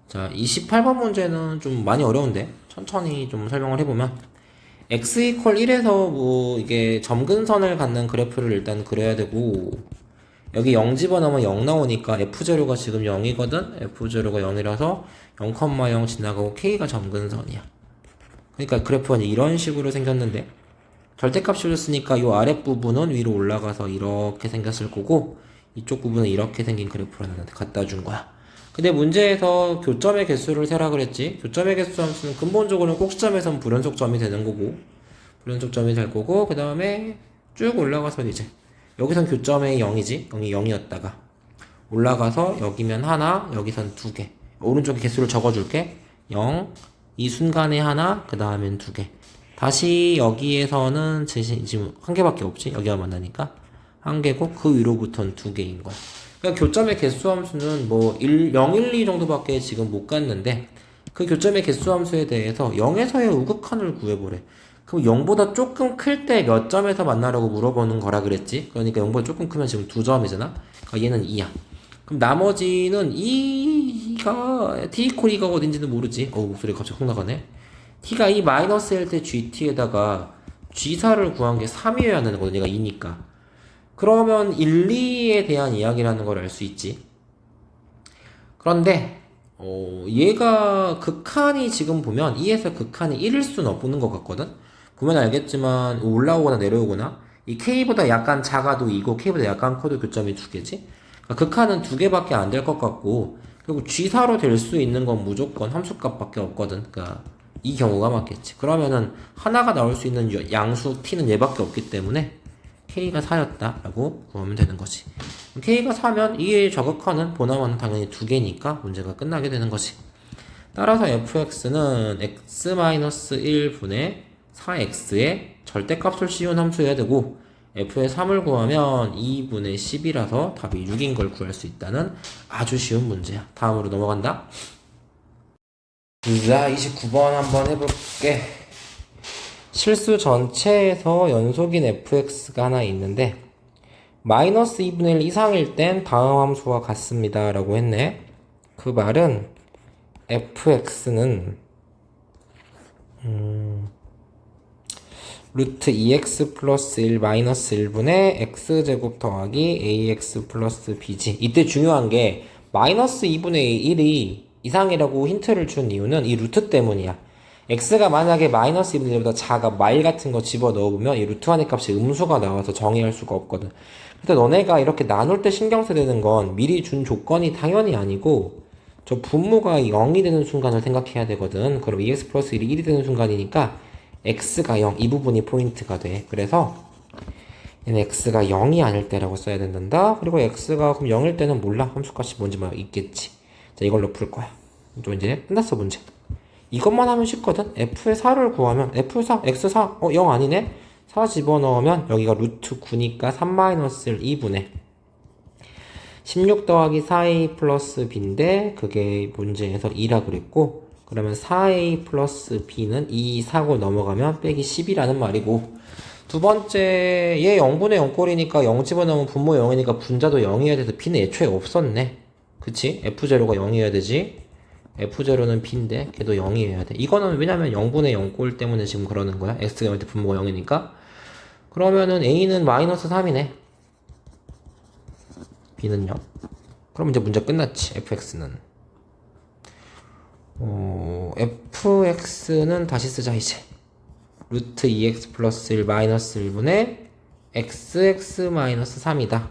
자, 28번 문제는 좀 많이 어려운데 천천히 좀 설명을 해보면 x 이퀄 1에서 뭐 이게 점근선을 갖는 그래프를 일단 그려야 되고 여기 0 집어넣으면 0 나오니까 f0가 지금 0이거든. f0가 0이라서 0,0 지나가고 k가 점근선이야. 그러니까 그래프가 이제 이런 식으로 생겼는데 절대값을 쓰니까 이 아랫부분은 위로 올라가서 이렇게 생겼을 거고 이쪽 부분은 이렇게 생긴 그래프를 나한테 갖다 준 거야. 근데 문제에서 교점의 개수를 세라 그랬지. 교점의 개수 함수는 근본적으로는 꼭지점에선 불연속점이 되는 거고 불연속점이 될 거고 그 다음에 쭉 올라가서 이제 여기선 교점의 0이지. 0이 0이었다가 올라가서 여기면 하나, 여기선 두 개. 오른쪽에 개수를 적어줄게. 0, 이 순간에 하나, 그 다음엔 두 개. 다시 여기에서는 지금 한 개밖에 없지? 여기가 만나니까 한 개고 그 위로부터는 두 개인 거야. 그러니까 교점의 개수 함수는 뭐 0, 1, 2 정도밖에 지금 못 갔는데 그 교점의 개수 함수에 대해서 0에서의 우극한을 구해보래. 그럼 0보다 조금 클 때 몇 점에서 만나라고 물어보는 거라 그랬지? 그러니까 0보다 조금 크면 지금 두 점이잖아? 그러니까 얘는 2야. 그럼 나머지는 2가 t 이퀄 2가 어딘지는 모르지? 목소리가 갑자기 확 나가네. t가 이 마이너스 일 때 gt에다가 g사를 구한 게 3이어야 되는 거든. 얘가 2니까. 그러면 1, 2에 대한 이야기라는 걸 알 수 있지. 그런데 얘가 극한이 지금 보면 2에서 극한이 1일 수는 없는 것 같거든. 보면 알겠지만 올라오거나 내려오거나 이 k보다 약간 작아도 2고 k보다 약간 커도 교점이 두 개지. 그러니까 극한은 두 개밖에 안 될 것 같고 그리고 g사로 될 수 있는 건 무조건 함수값밖에 없거든. 그러니까 이 경우가 맞겠지. 그러면은 하나가 나올 수 있는 양수 t는 얘밖에 없기 때문에 k가 4였다 라고 구하면 되는 거지. k가 4면 이의 저극한은 보나마는 당연히 두 개니까 문제가 끝나게 되는 거지. 따라서 fx는 x-1분의 4x의 절대값을 씌운 함수여야 되고 f의 3을 구하면 2분의 10이라서 답이 6인 걸 구할 수 있다는 아주 쉬운 문제야. 다음으로 넘어간다. 자, 29번 한번 해볼게. 실수 전체에서 연속인 fx가 하나 있는데 마이너스 2분의 1 이상일 땐 다음 함수와 같습니다 라고 했네. 그 말은 fx는 루트 2x 플러스 1 마이너스 1분의 x제곱 더하기 ax 플러스 b지. 이때 중요한 게 마이너스 2분의 1이 이상이라고 힌트를 준 이유는 이 루트 때문이야. x가 만약에 마이너스 2분의 1보다 작아 마일 같은 거 집어넣으면 이 루트 안의 값이 음수가 나와서 정의할 수가 없거든. 그래서 너네가 이렇게 나눌 때 신경 써야 되는 건 미리 준 조건이 당연히 아니고 저 분모가 0이 되는 순간을 생각해야 되거든. 그럼 2x 플러스 1이 1이 되는 순간이니까 x가 0, 이 부분이 포인트가 돼. 그래서 얘는 x가 0이 아닐 때라고 써야 된단다. 그리고 x가 그럼 0일 때는 몰라. 함수값이 뭔지 뭐 있겠지. 자, 이걸로 풀 거야. 좀 이제 끝났어, 문제. 이것만 하면 쉽거든. f의 4를 구하면 f4, x4, 0 아니네? 4 집어넣으면 여기가 루트 9니까 3-1 2분의 16 더하기 4a 플러스 b인데 그게 문제에서 2라 그랬고 그러면 4a 플러스 b는 2 사고 넘어가면 빼기 10이라는 말이고 두 번째 얘 0분의 0꼴이니까 0 집어넣으면 분모 0이니까 분자도 0이어야 돼서 b는 애초에 없었네. 그치? f0가 0이어야 되지. f0는 b인데 걔도 0이어야 돼. 이거는 왜냐면 0분의 0꼴 때문에 지금 그러는 거야. x가 0일 때 분모가 0이니까. 그러면은 a는 마이너스 3이네. b는요? 그럼 이제 문제 끝났지. fx는 fx는 다시 쓰자 이제. 루트 2x 플러스 1 마이너스 1분의 xx 마이너스 3이다.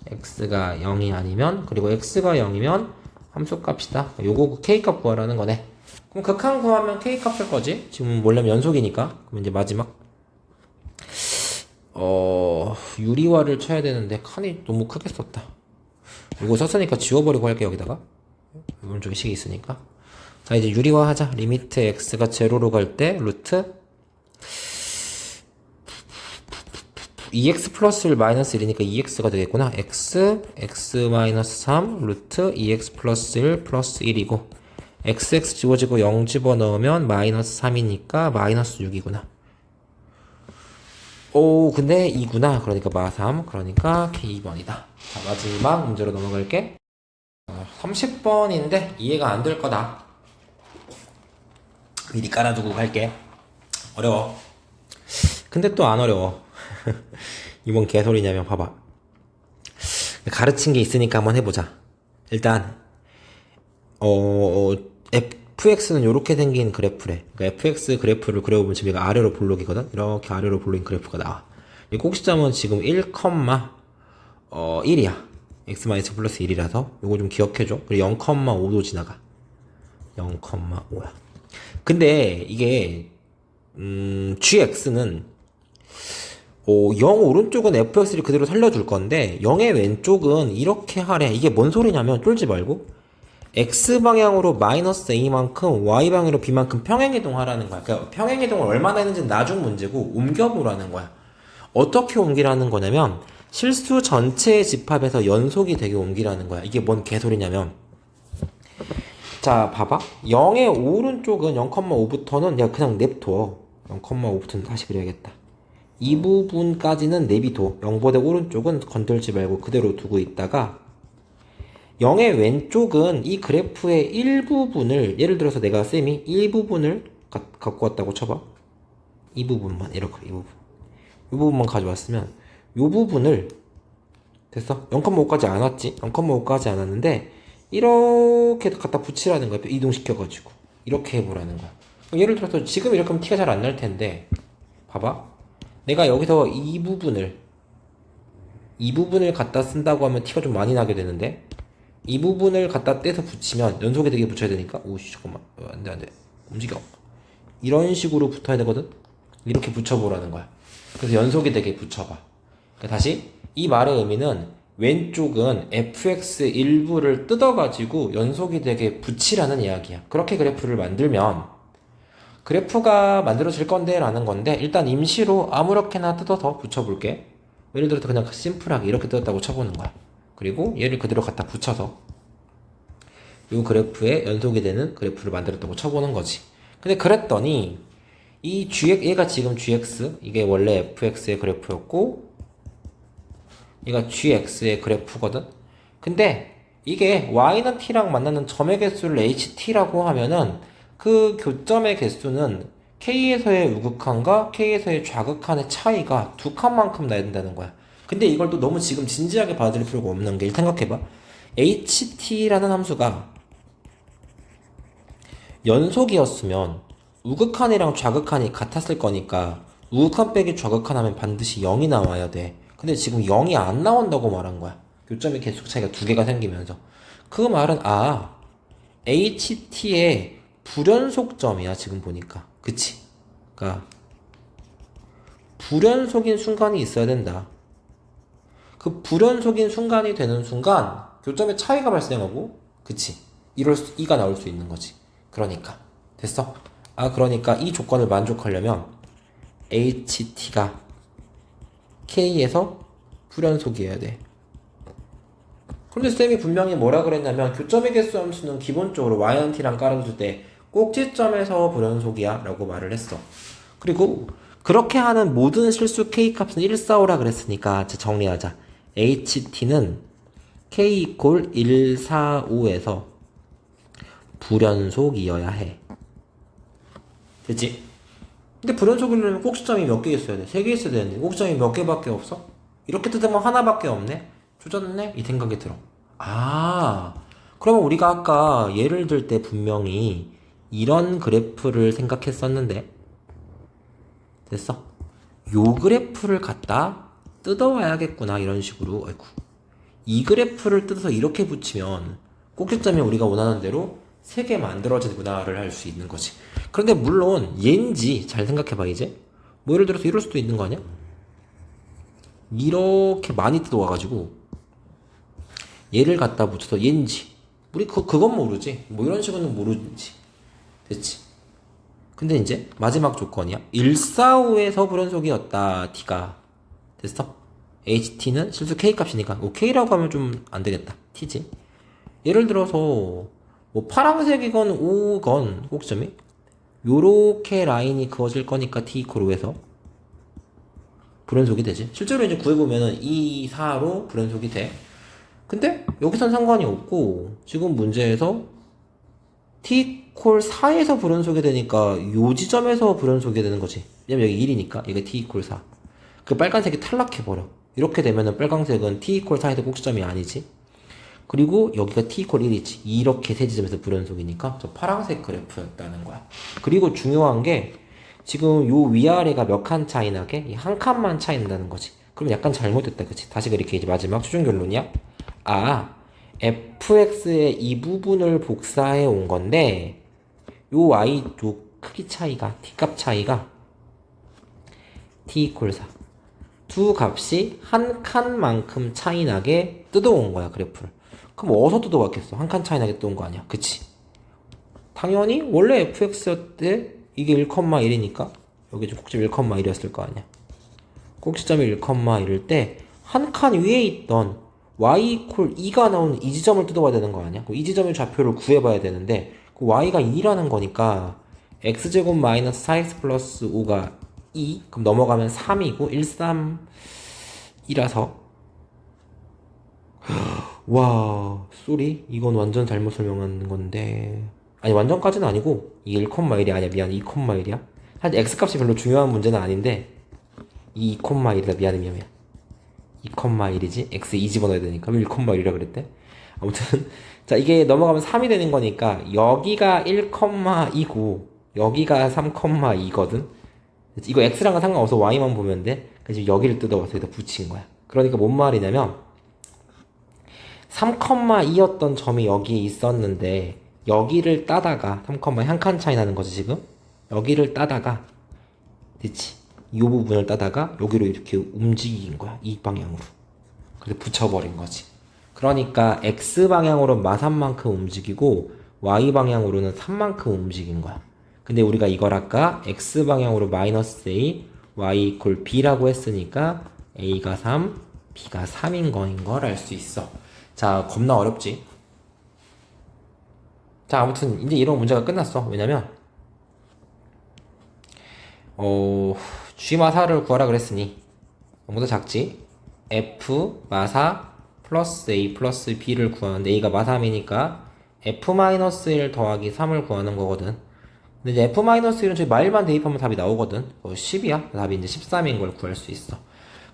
x가 0이 아니면 그리고 x가 0이면 함수값이다. 요거 k값 구하라는 거네. 그럼 극한 구하면 k값 쓸 거지. 지금 원래 연속이니까. 그럼 이제 마지막 유리화를 쳐야 되는데 칸이 너무 크게 썼다. 이거 썼으니까 지워버리고 할게. 여기다가 오른쪽에 식이 있으니까. 자, 이제 유리화 하자. 리미트 x가 제로로 갈 때 루트 2x 플러스 1 마이너스 1이니까 2x가 되겠구나. x 마이너스 3 루트 2x 플러스 1 플러스 1이고 xx 집어지고 0 집어넣으면 마이너스 3이니까 마이너스 6이구나. 근데 2구나. 그러니까 마3. 그러니까 K2번이다. 자, 마지막 문제로 넘어갈게. 30번인데 이해가 안 될 거다. 미리 깔아두고 갈게. 어려워. 근데 또 안 어려워. 이번 개소리냐면 봐봐. 가르친 게 있으니까 한번 해보자. 일단 fx는 이렇게 생긴 그래프래. 그러니까 fx 그래프를 그려보면 지금 얘가 아래로 볼록이거든. 이렇게 아래로 볼록인 그래프가 나와. 이 꼭지점은 지금 1, 1이야. x 플러스 1이라서 요거 좀 기억해줘. 그리고 0,5도 지나가. 0,5야. 근데 이게 gx는 0 오른쪽은 fx를 그대로 살려줄 건데 0의 왼쪽은 이렇게 하래. 이게 뭔 소리냐면 쫄지 말고 x방향으로 마이너스 a만큼 y방향으로 b만큼 평행이동하라는 거야. 그러니까 평행이동을 얼마나 했는지는 나중 문제고 옮겨보라는 거야. 어떻게 옮기라는 거냐면 실수 전체의 집합에서 연속이 되게 옮기라는 거야. 이게 뭔 개소리냐면 자 봐봐. 0의 오른쪽은 0,5부터는 내가 그냥 냅둬. 0,5부터는 다시 그려야겠다. 이 부분까지는 내비둬. 0보다 오른쪽은 건들지 말고 그대로 두고 있다가 0의 왼쪽은 이 그래프의 일부분을 예를 들어서 내가 쌤이 일부분을 갖고 왔다고 쳐봐. 이 부분만 이렇게 이 부분만 가져왔으면 이 부분을 됐어? 0,5까지 안 왔지? 0,5까지 안 왔는데 이렇게 갖다 붙이라는 거야. 이동시켜가지고 이렇게 해보라는 거야. 예를 들어서 지금 이렇게 하면 티가 잘 안 날 텐데 봐봐. 내가 여기서 이 부분을 갖다 쓴다고 하면 티가 좀 많이 나게 되는데 이 부분을 갖다 떼서 붙이면 연속이 되게 붙여야 되니까 오씨 잠깐만 안돼 움직여. 이런 식으로 붙어야 되거든. 이렇게 붙여보라는 거야. 그래서 연속이 되게 붙여봐. 그러니까 다시 이 말의 의미는 왼쪽은 fx 일부를 뜯어가지고 연속이 되게 붙이라는 이야기야. 그렇게 그래프를 만들면 그래프가 만들어질 건데 라는 건데 일단 임시로 아무렇게나 뜯어서 붙여볼게. 예를 들어서 그냥 심플하게 이렇게 뜯었다고 쳐보는 거야. 그리고 얘를 그대로 갖다 붙여서 이 그래프에 연속이 되는 그래프를 만들었다고 쳐보는 거지. 근데 그랬더니 이 얘가 지금 gx, 이게 원래 fx의 그래프였고 얘가 gx의 그래프거든. 근데 이게 y는 t랑 만나는 점의 개수를 ht라고 하면은 그 교점의 개수는 k에서의 우극한과 k에서의 좌극한의 차이가 2칸만큼 나야 된다는 거야. 근데 이걸 또 너무 지금 진지하게 받아들일 필요가 없는 게 생각해봐. ht라는 함수가 연속이었으면 우극한이랑 좌극한이 같았을 거니까 우극한 빼기 좌극한 하면 반드시 0이 나와야 돼. 근데 지금 0이 안 나온다고 말한 거야. 교점의 개수 차이가 2개가 생기면서. 그 말은 ht의 불연속점이야 지금 보니까. 그치? 그러니까 불연속인 순간이 있어야 된다. 그 불연속인 순간이 되는 순간 교점의 차이가 발생하고 그치? 이가 나올 수 있는 거지. 그러니까 됐어? 그러니까 이 조건을 만족하려면 ht가 k에서 불연속이어야 돼. 그런데 쌤이 분명히 뭐라 그랬냐면 교점의 개수 함수는 기본적으로 y는 t랑 깔아줄 때 꼭지점에서 불연속이야 라고 말을 했어. 그리고 그렇게 하는 모든 실수 k값은 145라 그랬으니까 정리하자. ht는 k = 145에서 불연속이어야 해. 됐지? 근데 불연속이려면 꼭지점이 몇 개 있어야 돼? 3개 있어야 되는데 꼭지점이 몇 개밖에 없어? 이렇게 뜯으면 하나밖에 없네? 조졌네? 이 생각이 들어. 그러면 우리가 아까 예를 들 때 분명히 이런 그래프를 생각했었는데 됐어? 요 그래프를 갖다 뜯어와야겠구나 이런 식으로. 아이고. 이 그래프를 뜯어서 이렇게 붙이면 꼭지점이 우리가 원하는 대로 3개 만들어지구나를 할 수 있는 거지. 그런데 물론 얘인지 잘 생각해봐 이제. 뭐 예를 들어서 이럴 수도 있는 거 아니야? 이렇게 많이 뜯어와가지고 얘를 갖다 붙여서 얘인지 우리 그건 모르지. 뭐 이런 식으로는 모르지. 됐지? 근데 이제 마지막 조건이야. 145에서 불연속이었다 t가. 됐어? ht는 실수 k 값이니까 k라고 하면 좀 안되겠다. t지. 예를 들어서 뭐 파란색이건 오건 꼭점이 요렇게 라인이 그어질 거니까 t = 5에서 불연속이 되지. 실제로 이제 구해보면은 2, 4로 불연속이 돼. 근데 여기선 상관이 없고 지금 문제에서 t 콜 4에서 불연속이 되니까 요 지점에서 불연속이 되는 거지. 왜냐면 여기 1이니까 이게 t 콜 4. 그 빨간색이 탈락해버려. 이렇게 되면은 빨간색은 t 콜 4에서 꼭지점이 아니지. 그리고 여기가 t 콜 1이지. 이렇게 세 지점에서 불연속이니까 저 파란색 그래프였다는 거야. 그리고 중요한 게 지금 요 위아래가 몇 칸 차이 나게? 이 한 칸만 차이 난다는 거지. 그럼 약간 잘못됐다, 그치? 다시 그렇게 이제 마지막 최종 결론이야. 아, fx의 이 부분을 복사해 온 건데 요 y 요 크기 차이가 t값 차이가 t 이퀄 4 두 값이 한 칸만큼 차이 나게 뜯어온 거야 그래프를. 그럼 어디서 뜯어왔겠어? 한 칸 차이 나게 뜯어온 거 아니야, 그치? 당연히 원래 fx였대 이게 1,1이니까 여기 좀 꼭지점 1,1이었을 거 아니야. 꼭지점이 1,1일 때 한 칸 위에 있던 y 이퀄 2가 나오는 이 지점을 뜯어봐야 되는 거 아니야? 이 지점의 좌표를 구해봐야 되는데 그 y가 2라는 거니까 x제곱 마이너스 4x 플러스 5가 2 그럼 넘어가면 3이고 1, 3이라서 와 쏘리 이건 완전 잘못 설명한 건데 아니 완전까지는 아니고 이게 1,1이 아니야 미안 2,1이야 사실 x값이 별로 중요한 문제는 아닌데 이 2,1이다 미안해 2,1이지 x 2 집어넣어야 되니까 1,1이라 그랬대. 아무튼 자 이게 넘어가면 3이 되는 거니까 여기가 1,2고 여기가 3,2거든. 이거 x랑은 상관없어 y만 보면 돼. 그래서 여기를 뜯어와서 여기다 붙인 거야. 그러니까 뭔 말이냐면 3,2였던 점이 여기에 있었는데 여기를 따다가 3,2 한 칸 차이 나는 거지 지금. 여기를 따다가 그치? 이 부분을 따다가 여기로 이렇게 움직인 거야. 이 방향으로. 그래서 붙여버린 거지. 그러니까 X방향으로 마산만큼 움직이고 Y방향으로는 3만큼 움직인 거야. 근데 우리가 이걸 아까 X방향으로 마이너스 A, Y 이퀄 B라고 했으니까 A가 3, B가 3인 거인 걸 알 수 있어. 자, 겁나 어렵지? 자, 아무튼 이제 이런 문제가 끝났어. 왜냐면 G 마사를 구하라 그랬으니 너무도 작지? F 마사 플러스 A 플러스 B를 구하는데 A가 마삼이니까 F-1 더하기 3을 구하는 거거든. 근데 이제 F-1은 저희 마일만 대입하면 답이 나오거든. 10이야. 답이 이제 13인 걸 구할 수 있어.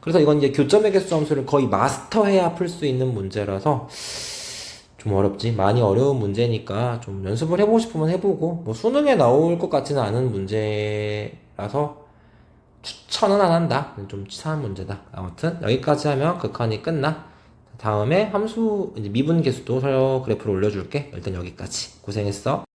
그래서 이건 이제 교점의 개수 함수를 거의 마스터해야 풀 수 있는 문제라서 좀 어렵지. 많이 어려운 문제니까 좀 연습을 해보고 싶으면 해보고 뭐 수능에 나올 것 같지는 않은 문제라서 추천은 안 한다. 좀 치사한 문제다. 아무튼 여기까지 하면 그 칸이 끝나. 다음에 함수 이제 미분 계수도 그래프로 올려줄게. 일단 여기까지. 고생했어.